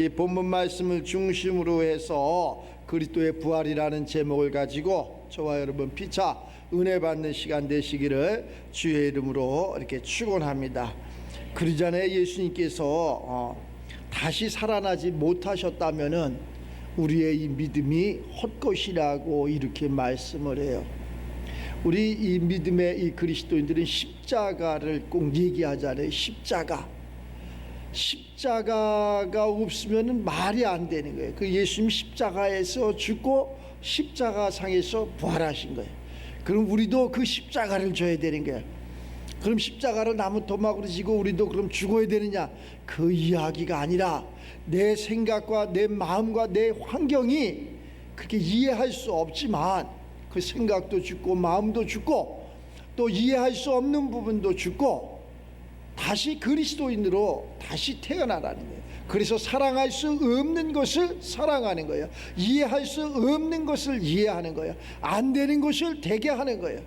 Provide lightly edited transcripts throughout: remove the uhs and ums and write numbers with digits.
이 본문 말씀을 중심으로 해서 그리스도의 부활이라는 제목을 가지고 저와 여러분 피차 은혜 받는 시간 되시기를 주의 이름으로 이렇게 축원합니다. 그러기 전에 예수님께서 다시 살아나지 못하셨다면은 우리의 이 믿음이 헛것이라고 이렇게 말씀을 해요. 우리 이 믿음의 이 그리스도인들은 십자가를 꼭 얘기하잖아요. 십자가가 없으면 말이 안 되는 거예요. 그 예수님 십자가에서 죽고 십자가상에서 부활하신 거예요. 그럼 우리도 그 십자가를 져야 되는 거예요. 그럼 십자가를 나무 토막으로 지고 우리도 그럼 죽어야 되느냐? 그 이야기가 아니라 내 생각과 내 마음과 내 환경이 그렇게 이해할 수 없지만 그 생각도 죽고 마음도 죽고 또 이해할 수 없는 부분도 죽고 다시 그리스도인으로 다시 태어나라는 거예요. 그래서 사랑할 수 없는 것을 사랑하는 거예요. 이해할 수 없는 것을 이해하는 거예요. 안 되는 것을 되게 하는 거예요.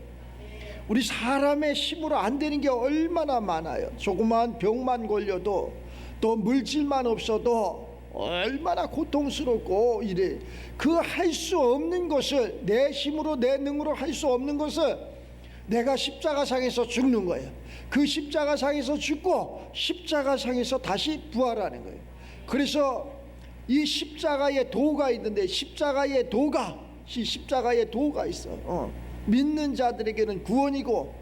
우리 사람의 힘으로 안 되는 게 얼마나 많아요. 조그마한 병만 걸려도 또 물질만 없어도 얼마나 고통스럽고 이래. 그 할 수 없는 것을 내 힘으로 내 능으로 할 수 없는 것을 내가 십자가상에서 죽는 거예요. 그 십자가상에서 죽고 십자가상에서 다시 부활하는 거예요. 그래서 이 십자가의 도가 있는데 십자가의 도가 있어. 믿는 자들에게는 구원이고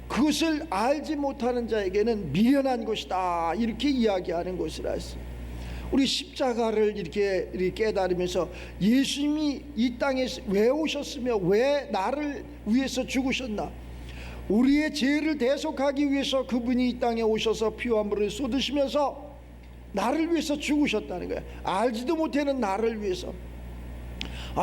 그것을 알지 못하는 자에게는 미련한 것이다. 이렇게 이야기하는 것이라 했어요. 우리 십자가를 이렇게 깨달으면서 예수님이 이 땅에 왜 오셨으며 왜 나를 위해서 죽으셨나? 우리의 죄를 대속하기 위해서 그분이 이 땅에 오셔서 피와 물을 쏟으시면서 나를 위해서 죽으셨다는 거예요. 알지도 못하는 나를 위해서.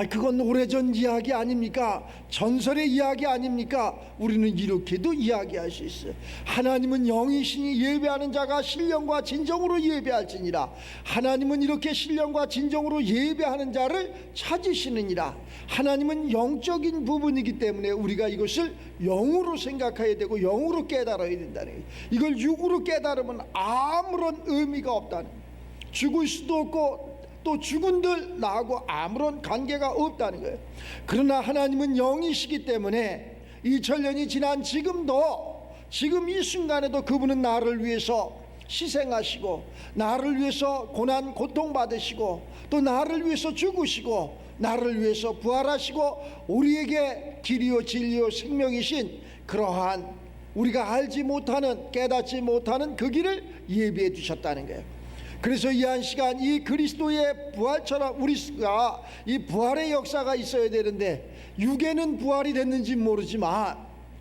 그건 오래전 이야기 아닙니까? 전설의 이야기 아닙니까? 우리는 이렇게도 이야기할 수 있어요. 하나님은 영이시니 예배하는 자가 신령과 진정으로 예배할지니라. 하나님은 이렇게 신령과 진정으로 예배하는 자를 찾으시느니라. 하나님은 영적인 부분이기 때문에 우리가 이것을 영으로 생각해야 되고 영으로 깨달아야 된다는 거예요. 이걸 육으로 깨달으면 아무런 의미가 없다는 거예요. 죽을 수도 없고 또 죽은들 나하고 아무런 관계가 없다는 거예요. 그러나 하나님은 영이시기 때문에 2000년이 지난 지금도 지금 이 순간에도 그분은 나를 위해서 희생하시고 나를 위해서 고난 고통받으시고 또 나를 위해서 죽으시고 나를 위해서 부활하시고 우리에게 길이요 진리요 생명이신 그러한 우리가 알지 못하는 깨닫지 못하는 그 길을 예비해 주셨다는 거예요. 그래서 이 한 시간 이 그리스도의 부활처럼 우리가 이 부활의 역사가 있어야 되는데 육에는 부활이 됐는지 모르지만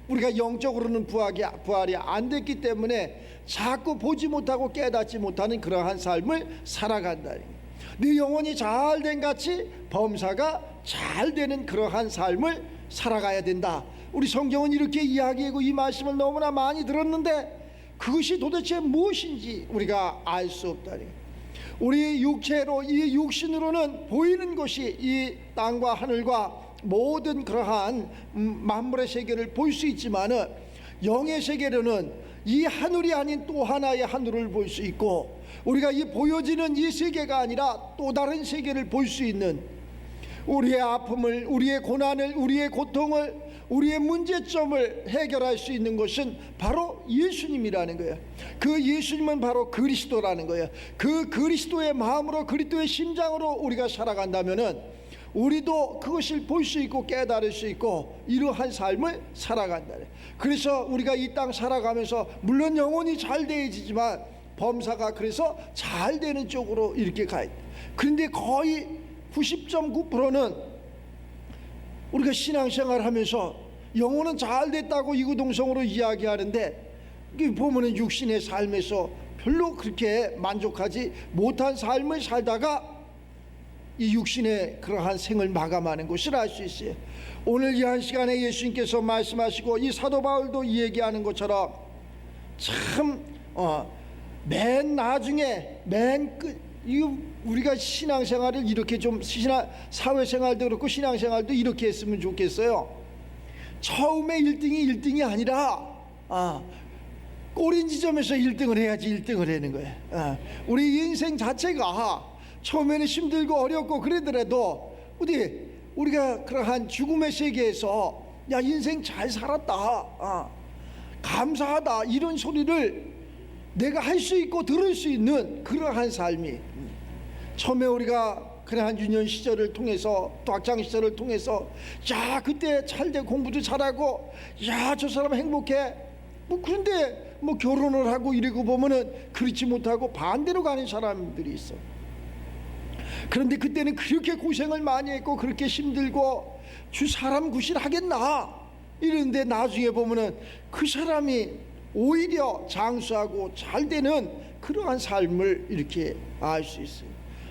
우리가 영적으로는 부활이 안 됐기 때문에 자꾸 보지 못하고 깨닫지 못하는 그러한 삶을 살아간다. 네 영혼이 잘된 같이 범사가 잘 되는 그러한 삶을 살아가야 된다. 우리 성경은 이렇게 이야기하고 이 말씀을 너무나 많이 들었는데 그것이 도대체 무엇인지 우리가 알 수 없다니. 우리 육체로 이 육신으로는 보이는 것이 이 땅과 하늘과 모든 그러한 만물의 세계를 볼 수 있지만은 영의 세계로는 이 하늘이 아닌 또 하나의 하늘을 볼 수 있고 우리가 이 보여지는 이 세계가 아니라 또 다른 세계를 볼 수 있는 우리의 아픔을 우리의 고난을 우리의 고통을 우리의 문제점을 해결할 수 있는 것은 바로 예수님이라는 거예요. 그 예수님은 바로 그리스도라는 거예요. 그 그리스도의 마음으로 그리스도의 심장으로 우리가 살아간다면은 우리도 그것을 볼 수 있고 깨달을 수 있고 이러한 삶을 살아간다. 그래서 우리가 이 땅 살아가면서 물론 영혼이 잘 되어지지만 범사가 그래서 잘 되는 쪽으로 이렇게 가야 돼. 그런데 거의 90.9%는 우리가 신앙생활을 하면서 영혼은 잘 됐다고 이구동성으로 이야기하는데 보면은 육신의 삶에서 별로 그렇게 만족하지 못한 삶을 살다가 이 육신의 그러한 생을 마감하는 것을 알 수 있어요. 오늘 이 한 시간에 예수님께서 말씀하시고 이 사도 바울도 얘기하는 것처럼 참 맨 나중에 맨 끝 우리가 신앙생활을 이렇게 좀 사회생활도 그렇고 신앙생활도 이렇게 했으면 좋겠어요. 처음에 1등이 아니라 꼬린 지점에서 1등을 해야지 1등을 하는 거예요. 우리 인생 자체가 처음에는 힘들고 어렵고 그러더라도 우리가 그러한 죽음의 세계에서 야 인생 잘 살았다, 감사하다 이런 소리를 내가 할 수 있고 들을 수 있는 그러한 삶이, 처음에 우리가 그러한 유년 시절을 통해서 또 학창 시절을 통해서 야 그때 잘돼 공부도 잘하고 야 저 사람 행복해, 그런데 결혼을 하고 이러고 보면은 그렇지 못하고 반대로 가는 사람들이 있어. 그런데 그때는 그렇게 고생을 많이 했고 그렇게 힘들고 주 사람 구실하겠나 이런데 나중에 보면은 그 사람이 오히려 장수하고 잘 되는 그러한 삶을 이렇게 알 수 있어요.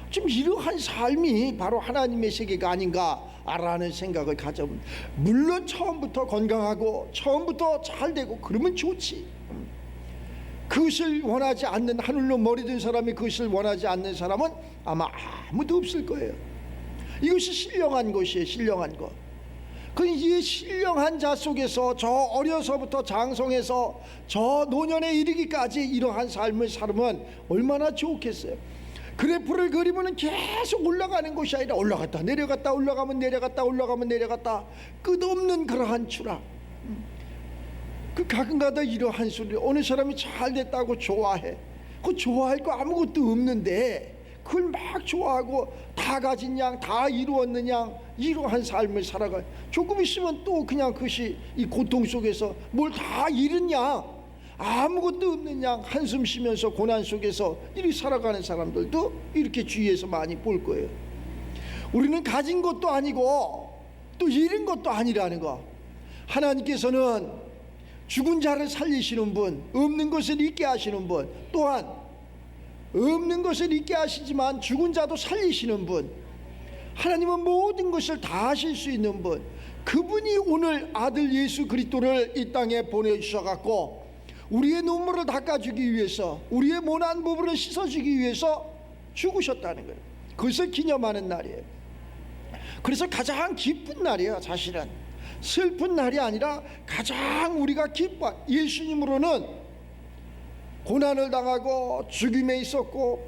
좀 이러한 삶이 바로 하나님의 세계가 아닌가라는 생각을 가져봅니다. 물론 처음부터 건강하고 처음부터 잘 되고 그러면 좋지. 그것을 원하지 않는, 하늘로 머리 든 사람이 그것을 원하지 않는 사람은 아마 아무도 없을 거예요. 이것이 신령한 것이에요. 신령한 것. 이 신령한 자 속에서 저 어려서부터 장성해서 저 노년에 이르기까지 이러한 삶을 살면 얼마나 좋겠어요. 그래프를 그리면 계속 올라가는 것이 아니라 올라갔다 내려갔다 올라가면 내려갔다 올라가면 내려갔다 끝없는 그러한 추락. 그 가끔가다 이러한 소리, 어느 사람이 잘 됐다고 좋아해. 그 좋아할 거 아무것도 없는데 그걸 막 좋아하고 다 가진 양, 다 이루었는 양 이러한 삶을 살아가요. 조금 있으면 또 그냥 그것이 이 고통 속에서 뭘 다 잃은 양, 아무것도 없는 양 한숨 쉬면서 고난 속에서 이렇게 살아가는 사람들도 이렇게 주위에서 많이 볼 거예요. 우리는 가진 것도 아니고 또 잃은 것도 아니라는 거. 하나님께서는 죽은 자를 살리시는 분, 없는 것을 있게 하시는 분, 또한 없는 것을 있게 하시지만 죽은 자도 살리시는 분, 하나님은 모든 것을 다 하실 수 있는 분, 그분이 오늘 아들 예수 그리스도를 이 땅에 보내주셔갖고 우리의 눈물을 닦아주기 위해서, 우리의 모난 부분을 씻어주기 위해서 죽으셨다는 거예요. 그것을 기념하는 날이에요. 그래서 가장 기쁜 날이에요. 사실은 슬픈 날이 아니라 가장 우리가 기뻐. 예수님으로는 고난을 당하고 죽임에 있었고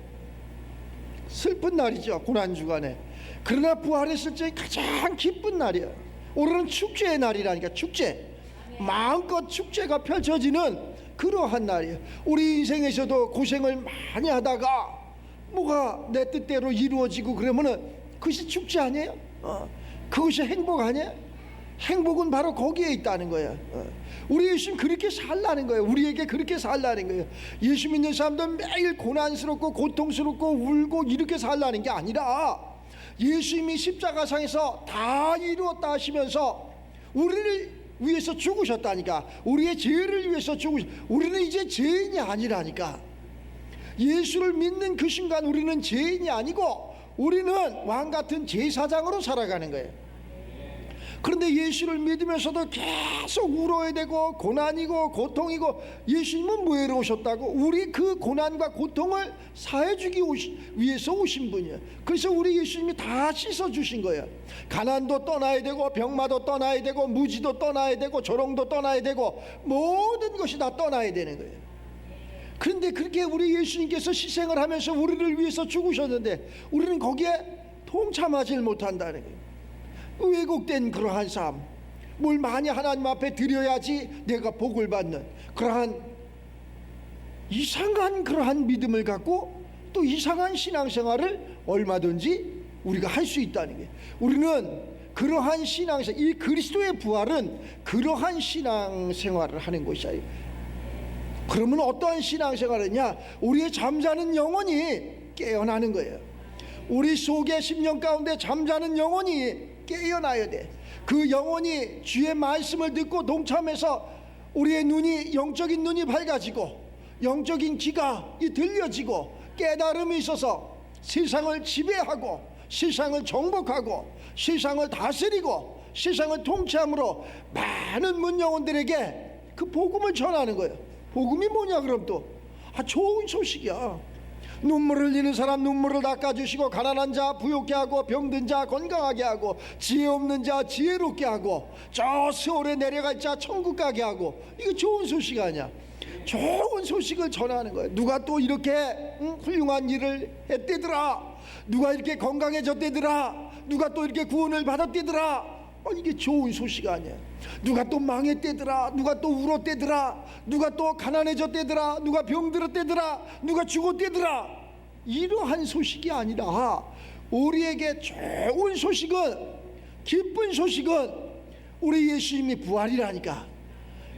슬픈 날이죠. 고난 주간에. 그러나 부활했을 때 가장 기쁜 날이에요. 오늘은 축제의 날이라니까. 축제, 마음껏 축제가 펼쳐지는 그러한 날이에요. 우리 인생에서도 고생을 많이 하다가 뭐가 내 뜻대로 이루어지고 그러면은 그것이 축제 아니에요? 그것이 행복 아니에요? 행복은 바로 거기에 있다는 거예요. 우리 예수님 그렇게 살라는 거예요. 우리에게 그렇게 살라는 거예요. 예수 믿는 사람들은 매일 고난스럽고 고통스럽고 울고 이렇게 살라는 게 아니라 예수님이 십자가상에서 다 이루었다 하시면서 우리를 위해서 죽으셨다니까. 우리의 죄를 위해서 우리는 이제 죄인이 아니라니까. 예수를 믿는 그 순간 우리는 죄인이 아니고 우리는 왕같은 제사장으로 살아가는 거예요. 그런데 예수를 믿으면서도 계속 울어야 되고 고난이고 고통이고, 예수님은 뭐하러 오셨다고? 우리 그 고난과 고통을 사해주기 위해서 오신 분이에요. 그래서 우리 예수님이 다 씻어주신 거예요. 가난도 떠나야 되고 병마도 떠나야 되고 무지도 떠나야 되고 조롱도 떠나야 되고 모든 것이 다 떠나야 되는 거예요. 그런데 그렇게 우리 예수님께서 희생을 하면서 우리를 위해서 죽으셨는데 우리는 거기에 동참하지 못한다는 거예요. 왜곡된 그러한 삶, 뭘 많이 하나님 앞에 드려야지 내가 복을 받는 그러한 이상한 그러한 믿음을 갖고 또 이상한 신앙생활을 얼마든지 우리가 할 수 있다는 게, 우리는 그러한 신앙생활, 이 그리스도의 부활은 그러한 신앙생활을 하는 것이에요. 그러면 어떠한 신앙생활이냐? 우리의 잠자는 영혼이 깨어나는 거예요. 우리 속에 심령 가운데 잠자는 영혼이 깨어나야 돼. 그 영혼이 주의 말씀을 듣고 동참해서 우리의 눈이, 영적인 눈이 밝아지고 영적인 귀가 들려지고 깨달음이 있어서 세상을 지배하고 세상을 정복하고 세상을 다스리고 세상을 통치함으로 많은 문영혼들에게 그 복음을 전하는 거예요. 복음이 뭐냐 그럼 또 좋은 소식이야. 눈물을 흘리는 사람 눈물을 닦아주시고, 가난한 자 부욕케 하고, 병든 자 건강하게 하고, 지혜 없는 자 지혜롭게 하고, 저 세월에 내려갈 자 천국 가게 하고, 이거 좋은 소식 아니야? 좋은 소식을 전하는 거예요. 누가 또 이렇게 훌륭한 일을 했대더라, 누가 이렇게 건강해졌대더라, 누가 또 이렇게 구원을 받았대더라. 이게 좋은 소식 아니야. 누가 또 망했대더라, 누가 또 울었대더라, 누가 또 가난해졌대더라, 누가 병들었대더라, 누가 죽었대더라. 이러한 소식이 아니라 우리에게 좋은 소식은, 기쁜 소식은 우리 예수님이 부활이라니까.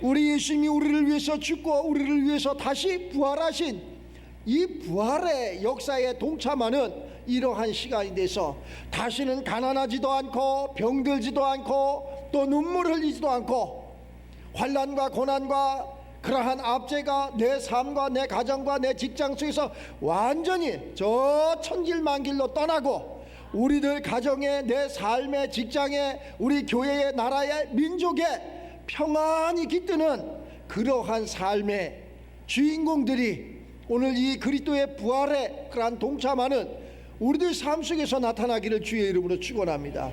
우리 예수님이 우리를 위해서 죽고 우리를 위해서 다시 부활하신 이 부활의 역사에 동참하는 이러한 시간이 돼서 다시는 가난하지도 않고 병들지도 않고 또 눈물 흘리지도 않고 환난과 고난과 그러한 압제가 내 삶과 내 가정과 내 직장 속에서 완전히 저 천길만길로 떠나고 우리들 가정에, 내 삶의, 직장에, 우리 교회의, 나라의, 민족에 평안이 깃드는 그러한 삶의 주인공들이 오늘 이 그리스도의 부활에 그러한 동참하는 우리들 삶 속에서 나타나기를 주의 이름으로 축원합니다.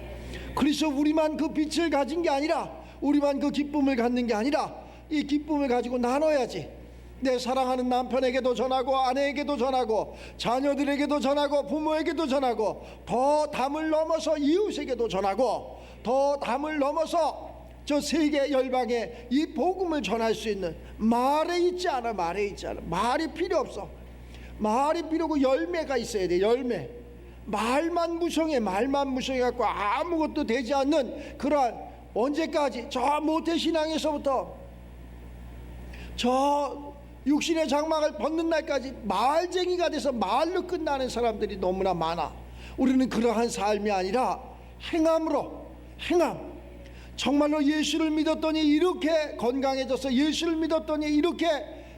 그래서 우리만 그 빛을 가진 게 아니라, 우리만 그 기쁨을 갖는 게 아니라 이 기쁨을 가지고 나눠야지. 내 사랑하는 남편에게도 전하고 아내에게도 전하고 자녀들에게도 전하고 부모에게도 전하고 더 담을 넘어서 이웃에게도 전하고 더 담을 넘어서 저 세계 열방에 이 복음을 전할 수 있는, 말에 있지 않아. 말에 있지 않아. 말이 필요 없어. 말이 필요고 열매가 있어야 돼. 열매. 말만 무성해. 말만 무성해 갖고 아무것도 되지 않는 그러한, 언제까지 저 모태신앙에서부터 저 육신의 장막을 벗는 날까지 말쟁이가 돼서 말로 끝나는 사람들이 너무나 많아. 우리는 그러한 삶이 아니라 행함으로, 행함. 정말로 예수를 믿었더니 이렇게 건강해졌어, 예수를 믿었더니 이렇게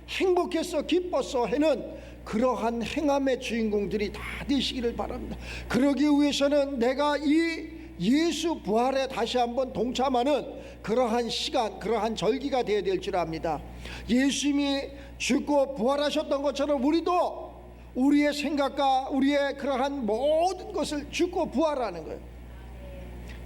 행복했어, 기뻤어 하는 그러한 행함의 주인공들이 다 되시기를 바랍니다. 그러기 위해서는 내가 이 예수 부활에 다시 한번 동참하는 그러한 시간, 그러한 절기가 되어야 될 줄 압니다. 예수님이 죽고 부활하셨던 것처럼 우리도 우리의 생각과 우리의 그러한 모든 것을 죽고 부활하는 거예요.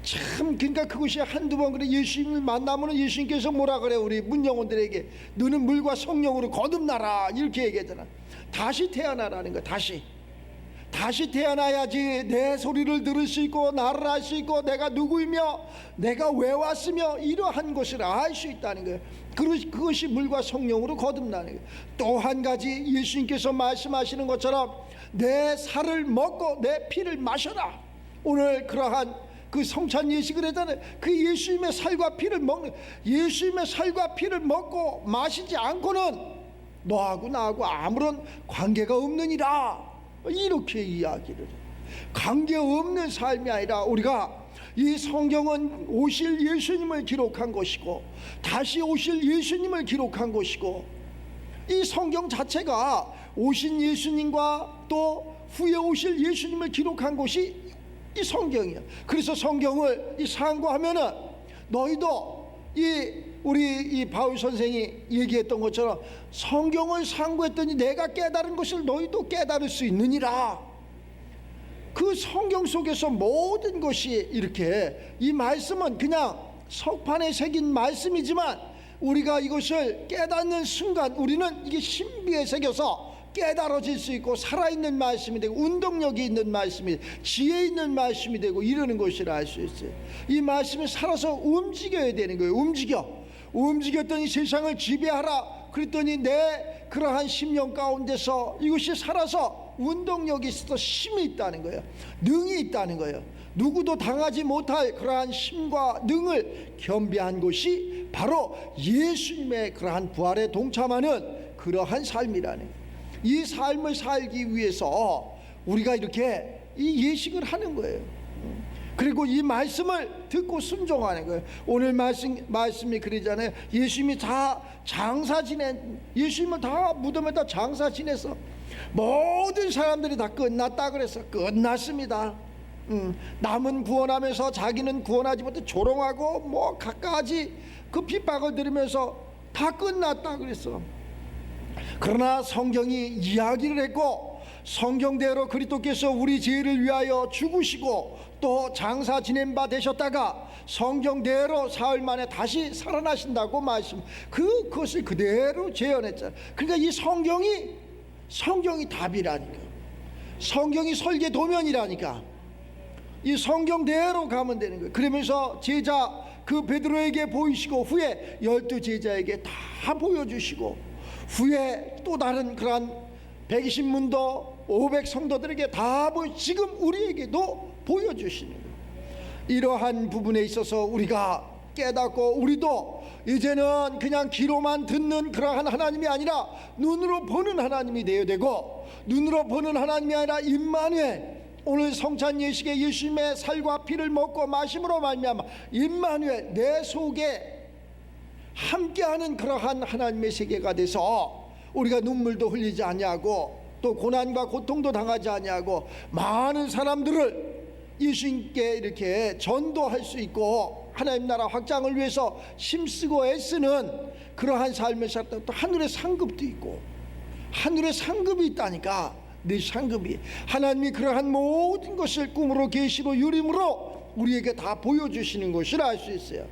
참, 그러니까 그것이 한두 번 그래. 예수님을 만나면 예수님께서 뭐라 그래? 우리 문영혼들에게 너는 물과 성령으로 거듭나라 이렇게 얘기하잖아. 다시 태어나라는 거야. 다시 태어나야지 내 소리를 들을 수 있고 나를 알 수 있고 내가 누구이며 내가 왜 왔으며 이러한 것을 알 수 있다는 거예요. 그것이 물과 성령으로 거듭나는 거예요. 또 한 가지 예수님께서 말씀하시는 것처럼 내 살을 먹고 내 피를 마셔라. 오늘 그러한 그 성찬 예식을 했잖아요. 그 예수님의 살과 피를 먹는, 예수님의 살과 피를 먹고 마시지 않고는 너하고 나하고 아무런 관계가 없느니라. 이렇게 이야기를 해요. 관계없는 삶이 아니라 우리가 이 성경은 오실 예수님을 기록한 것이고 다시 오실 예수님을 기록한 것이고 이 성경 자체가 오신 예수님과 또 후에 오실 예수님을 기록한 것이 이 성경이야. 그래서 성경을 이 상고하면은 너희도 우리 이 바울 선생이 얘기했던 것처럼 성경을 상고했더니 내가 깨달은 것을 너희도 깨달을 수 있느니라. 그 성경 속에서 모든 것이 이렇게, 이 말씀은 그냥 석판에 새긴 말씀이지만 우리가 이것을 깨닫는 순간 우리는 이게 신비에 새겨서 깨달아질 수 있고 살아있는 말씀이 되고 운동력이 있는 말씀이, 지혜 있는 말씀이 되고 이러는 것을 알 수 있어요. 이 말씀이 살아서 움직여야 되는 거예요. 움직였더니 세상을 지배하라 그랬더니 내 그러한 심령 가운데서 이것이 살아서 운동력이 있어서 힘이 있다는 거예요. 능이 있다는 거예요. 누구도 당하지 못할 그러한 힘과 능을 겸비한 것이 바로 예수님의 그러한 부활에 동참하는 그러한 삶이라는 거예요. 이 삶을 살기 위해서 우리가 이렇게 이 예식을 하는 거예요. 그리고 이 말씀을 듣고 순종하는 거예요. 오늘 말씀이 그러잖아요. 예수님이 다 장사 지낸, 예수님을 다 무덤에다 장사 지내서 모든 사람들이 다 끝났다 그래서 끝났습니다. 남은 구원하면서 자기는 구원하지 못해 조롱하고 뭐 갖가지 그 핍박을 들으면서 다 끝났다 그랬어. 그러나 성경이 이야기를 했고 성경대로 그리스도께서 우리 죄를 위하여 죽으시고 또 장사 지낸 바 되셨다가 성경대로 사흘 만에 다시 살아나신다고 말씀, 그것을 그대로 재현했잖아요. 그러니까 이 성경이 답이라니까, 성경이 설계 도면이라니까, 이 성경대로 가면 되는 거예요. 그러면서 제자 그 베드로에게 보이시고 후에 12 제자에게 다 보여주시고 후에 또 다른 그러한 120문도 500 성도들에게 다 지금 우리에게도 보여주시는 거예요. 이러한 부분에 있어서 우리가 깨닫고 우리도 이제는 그냥 귀로만 듣는 그러한 하나님이 아니라 눈으로 보는 하나님이 되어야 되고, 눈으로 보는 하나님이 아니라 임마누엘, 오늘 성찬 예식에 예수님의 살과 피를 먹고 마심으로 말미암아 임마누엘, 내 속에 함께하는 그러한 하나님의 세계가 돼서 우리가 눈물도 흘리지 아니하고 또 고난과 고통도 당하지 아니하고 많은 사람들을 예수님께 이렇게 전도할 수 있고 하나님 나라 확장을 위해서 힘쓰고 애쓰는 그러한 삶을 살다. 또 하늘의 상급도 있고, 하늘의 상급이 있다니까. 내 상급이 하나님이 그러한 모든 것을 꿈으로 계시로 유림으로 우리에게 다 보여주시는 것을 알 수 있어요.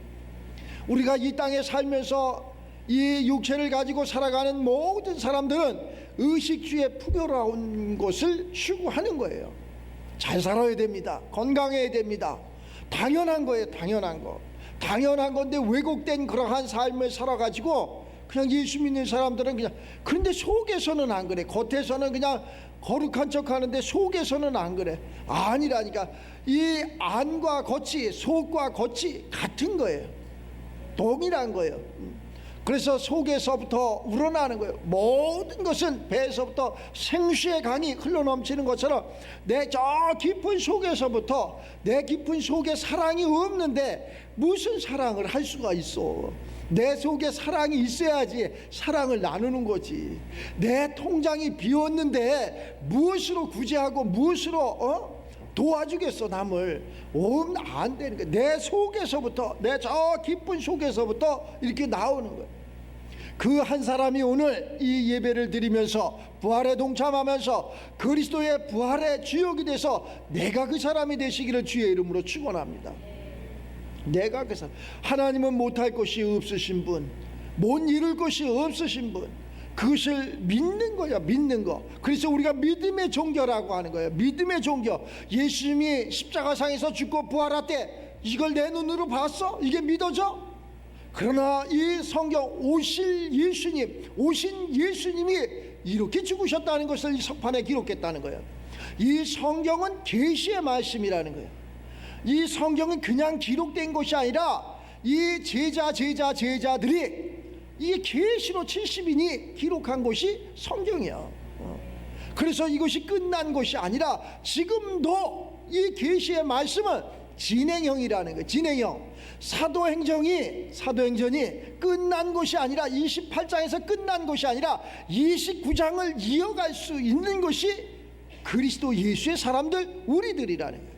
우리가 이 땅에 살면서 이 육체를 가지고 살아가는 모든 사람들은 의식주의 풍요로운 것을 추구하는 거예요. 잘 살아야 됩니다. 건강해야 됩니다. 당연한 거예요. 당연한 건데 왜곡된 그러한 삶을 살아가지고 그냥 예수 믿는 사람들은 그냥, 그런데 속에서는 안 그래. 겉에서는 그냥 거룩한 척 하는데 속에서는 안 그래. 아니라니까. 이 안과 겉이, 속과 겉이 같은 거예요. 동일한 거예요. 그래서 속에서부터 우러나는 거예요. 모든 것은 배에서부터 생수의 강이 흘러넘치는 것처럼 내 저 깊은 속에서부터, 내 깊은 속에 사랑이 없는데 무슨 사랑을 할 수가 있어. 내 속에 사랑이 있어야지 사랑을 나누는 거지. 내 통장이 비었는데 무엇으로 구제하고 무엇으로 도와주겠어 남을. 안 되는 거야. 내 속에서부터, 내 저 깊은 속에서부터 이렇게 나오는 거야. 그 한 사람이 오늘 이 예배를 드리면서 부활에 동참하면서 그리스도의 부활의 주역이 돼서 내가 그 사람이 되시기를 주의 이름으로 축원합니다. 내가 그 사람. 하나님은 못할 것이 없으신 분, 못 이룰 것이 없으신 분, 그것을 믿는 거야. 믿는 거. 그래서 우리가 믿음의 종교라고 하는 거예요. 믿음의 종교. 예수님이 십자가상에서 죽고 부활할 때 이걸 내 눈으로 봤어? 이게 믿어져? 그러나 이 성경 오신 예수님이 이렇게 죽으셨다는 것을 이 석판에 기록했다는 거예요. 이 성경은 계시의 말씀이라는 거예요. 이 성경은 그냥 기록된 것이 아니라 이 제자들이 이게 계시로 70인이 기록한 것이 성경이야. 그래서 이것이 끝난 것이 아니라 지금도 이 계시의 말씀은 진행형이라는 거예요. 진행형. 사도행전이 끝난 것이 아니라 28장에서 끝난 것이 아니라 29장을 이어갈 수 있는 것이 그리스도 예수의 사람들, 우리들이라는 거예요.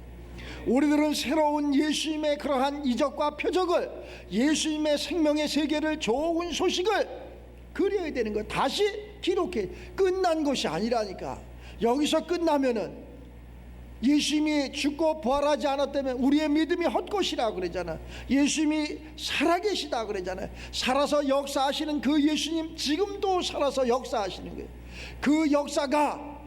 우리들은 새로운 예수님의 그러한 이적과 표적을, 예수님의 생명의 세계를, 좋은 소식을 그려야 되는 거예요. 다시 기록해. 끝난 것이 아니라니까. 여기서 끝나면은 예수님이 죽고 부활하지 않았다면 우리의 믿음이 헛것이라고 그러잖아. 예수님이 살아계시다 그러잖아요. 살아서 역사하시는 그 예수님, 지금도 살아서 역사하시는 거예요. 그 역사가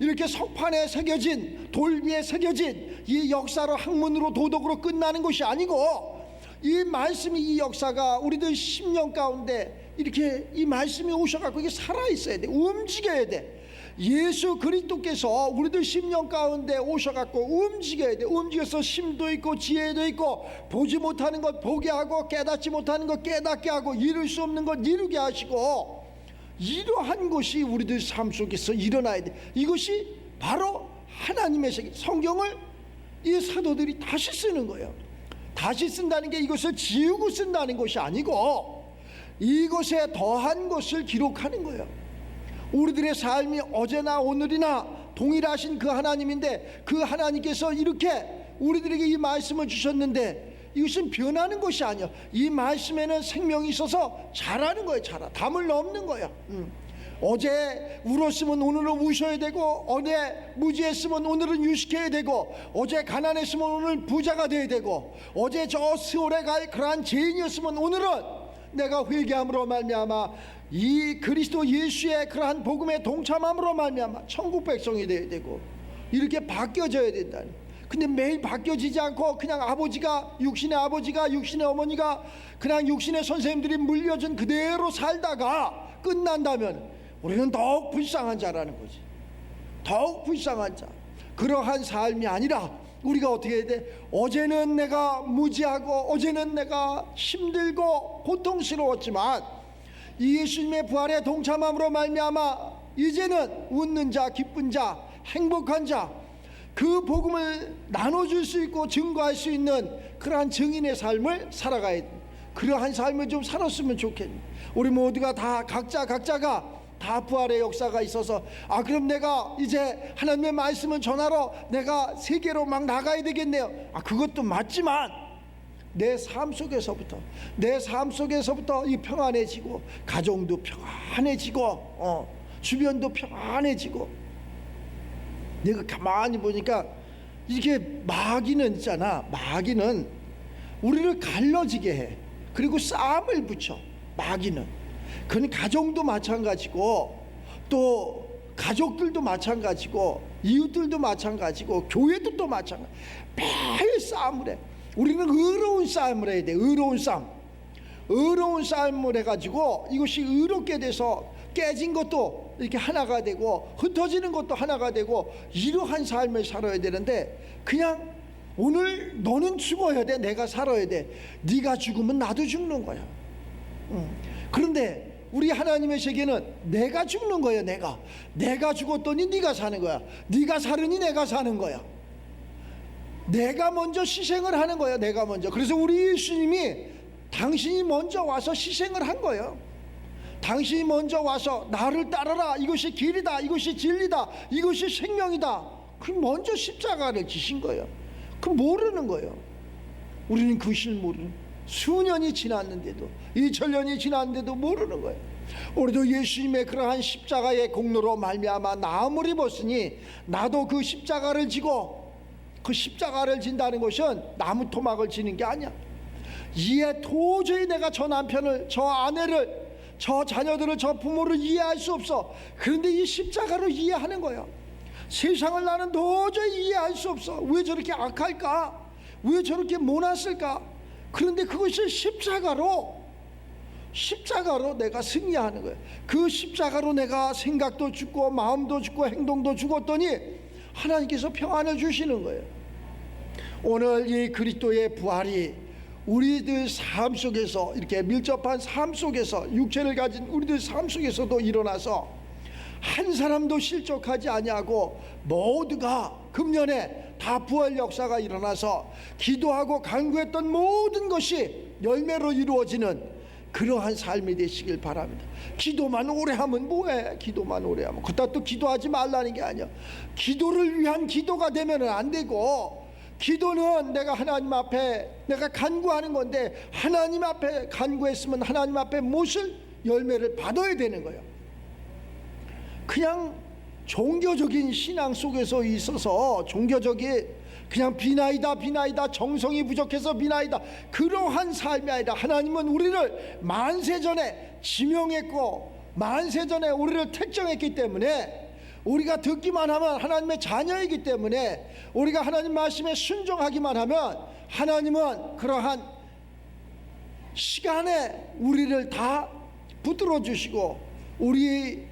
이렇게 석판에 새겨진, 돌 위에 새겨진 이 역사로 학문으로 도덕으로 끝나는 것이 아니고, 이 말씀이, 이 역사가 우리들 10년 가운데 이렇게 이 말씀이 오셔갖고 이게 살아있어야 돼. 움직여야 돼. 예수 그리스도께서 우리들 10년 가운데 오셔갖고 움직여야 돼. 움직여서 힘도 있고 지혜도 있고, 보지 못하는 것 보게 하고, 깨닫지 못하는 것 깨닫게 하고, 이룰 수 없는 것 이루게 하시고, 이러한 것이 우리들 삶 속에서 일어나야 돼. 이것이 바로 하나님의 세계. 성경을 이 사도들이 다시 쓰는 거예요. 다시 쓴다는 게 이것을 지우고 쓴다는 것이 아니고 이것에 더한 것을 기록하는 거예요. 우리들의 삶이 어제나 오늘이나 동일하신 그 하나님인데, 그 하나님께서 이렇게 우리들에게 이 말씀을 주셨는데 이것은 변하는 것이 아니야. 이 말씀에는 생명이 있어서 자라는 거예요. 담을 넘는 거야. 어제 울었으면 오늘은 우셔야 되고, 어제 무지했으면 오늘은 유식해야 되고, 어제 가난했으면 오늘 부자가 돼야 되고, 어제 저 스올에 갈 그러한 죄인이었으면 오늘은 내가 회개함으로 말미암아 이 그리스도 예수의 그러한 복음에 동참함으로 말미암아 천국 백성이 돼야 되고, 이렇게 바뀌어져야 된다는. 근데 매일 바뀌어지지 않고 그냥 아버지가, 육신의 아버지가, 육신의 어머니가, 그냥 육신의 선생님들이 물려준 그대로 살다가 끝난다면 우리는 더욱 불쌍한 자라는 거지. 더욱 불쌍한 자. 그러한 삶이 아니라 우리가 어떻게 해야 돼? 어제는 내가 무지하고, 어제는 내가 힘들고 고통스러웠지만 예수님의 부활에 동참함으로 말미암아 이제는 웃는 자, 기쁜 자, 행복한 자, 그 복음을 나눠줄 수 있고 증거할 수 있는 그러한 증인의 삶을 살아가야 돼. 그러한 삶을 좀 살았으면 좋겠네. 우리 모두가 다 각자가 다 부활의 역사가 있어서, 그럼 내가 이제 하나님의 말씀을 전하러 내가 세계로 막 나가야 되겠네요. 그것도 맞지만 내 삶 속에서부터 이 평안해지고, 가정도 평안해지고, 주변도 평안해지고. 내가 가만히 보니까 이게 마귀는 있잖아. 마귀는 우리를 갈라지게 해. 그리고 싸움을 붙여. 마귀는 그건 가정도 마찬가지고, 또 가족들도 마찬가지고, 이웃들도 마찬가지고, 교회도 또 마찬가지. 매일 싸움을 해. 우리는 의로운 싸움을 해야 돼. 의로운 싸움을 해가지고 이것이 의롭게 돼서 깨진 것도 이렇게 하나가 되고, 흩어지는 것도 하나가 되고, 이러한 삶을 살아야 되는데, 그냥 오늘 너는 죽어야 돼, 내가 살아야 돼. 네가 죽으면 나도 죽는 거야. 그런데 우리 하나님의 세계는 내가 죽는 거야. 내가 죽었더니 네가 사는 거야. 네가 살으니 내가 사는 거야. 내가 먼저 희생을 하는 거야. 내가 먼저. 그래서 우리 예수님이 당신이 먼저 와서 희생을 한 거예요. 당신이 먼저 와서 나를 따르라, 이것이 길이다, 이것이 진리다, 이것이 생명이다, 그 먼저 십자가를 지신 거예요. 그 모르는 거예요. 우리는 그 실 모르는, 수년이 지났는데도, 2000년이 지났는데도 모르는 거예요. 우리도 예수님의 그러한 십자가의 공로로 말미암아 나음을 입었으니, 나도 그 십자가를 지고, 그 십자가를 진다는 것은 나무 토막을 지는 게 아니야. 이해 도저히 내가 저 남편을, 저 아내를, 저 자녀들을, 저 부모를 이해할 수 없어. 그런데 이 십자가로 이해하는 거야. 세상을 나는 도저히 이해할 수 없어. 왜 저렇게 악할까? 왜 저렇게 모났을까? 그런데 그것을 십자가로 내가 승리하는 거예요. 그 십자가로 내가 생각도 죽고, 마음도 죽고, 행동도 죽었더니 하나님께서 평안을 주시는 거예요. 오늘 이 그리스도의 부활이 우리들 삶 속에서, 이렇게 밀접한 삶 속에서, 육체를 가진 우리들 삶 속에서도 일어나서 한 사람도 실족하지 아니하고 모두가 금년에 다 부활 역사가 일어나서 기도하고 간구했던 모든 것이 열매로 이루어지는 그러한 삶이 되시길 바랍니다. 기도만 오래 하면 뭐해? 기도만 오래 하면 그따 또 기도하지 말라는 게 아니야. 기도를 위한 기도가 되면 안 되고, 기도는 내가 하나님 앞에 내가 간구하는 건데, 하나님 앞에 간구했으면 하나님 앞에 무엇을 열매를 받아야 되는 거예요. 그냥 종교적인 신앙 속에서 있어서, 종교적인 그냥 비나이다, 정성이 부족해서 비나이다, 그러한 삶이 아니라, 하나님은 우리를 만세전에 지명했고 만세전에 우리를 택정했기 때문에, 우리가 듣기만 하면 하나님의 자녀이기 때문에, 우리가 하나님 말씀에 순종하기만 하면 하나님은 그러한 시간에 우리를 다 붙들어 주시고, 우리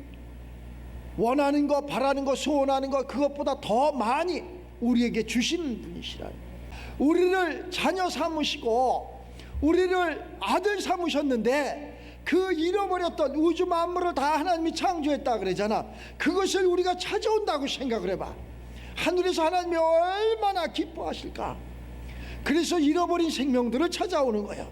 원하는 것, 바라는 것, 소원하는 것, 그것보다 더 많이 우리에게 주시는 분이시라. 우리를 자녀 삼으시고 우리를 아들 삼으셨는데, 그 잃어버렸던 우주 만물을 다 하나님이 창조했다 그러잖아. 그것을 우리가 찾아온다고 생각을 해봐. 하늘에서 하나님이 얼마나 기뻐하실까. 그래서 잃어버린 생명들을 찾아오는 거야.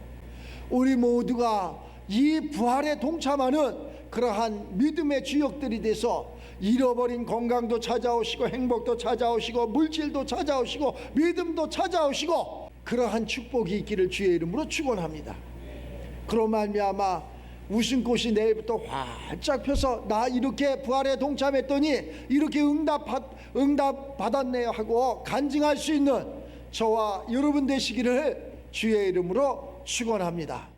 우리 모두가 이 부활에 동참하는 그러한 믿음의 주역들이 돼서 잃어버린 건강도 찾아오시고, 행복도 찾아오시고, 물질도 찾아오시고, 믿음도 찾아오시고, 그러한 축복이 있기를 주의 이름으로 축원합니다. 그로 말미암아 웃음꽃이 내일부터 활짝 펴서 나 이렇게 부활에 동참했더니 이렇게 응답 받았네요 하고 간증할 수 있는 저와 여러분 되시기를 주의 이름으로 축원합니다.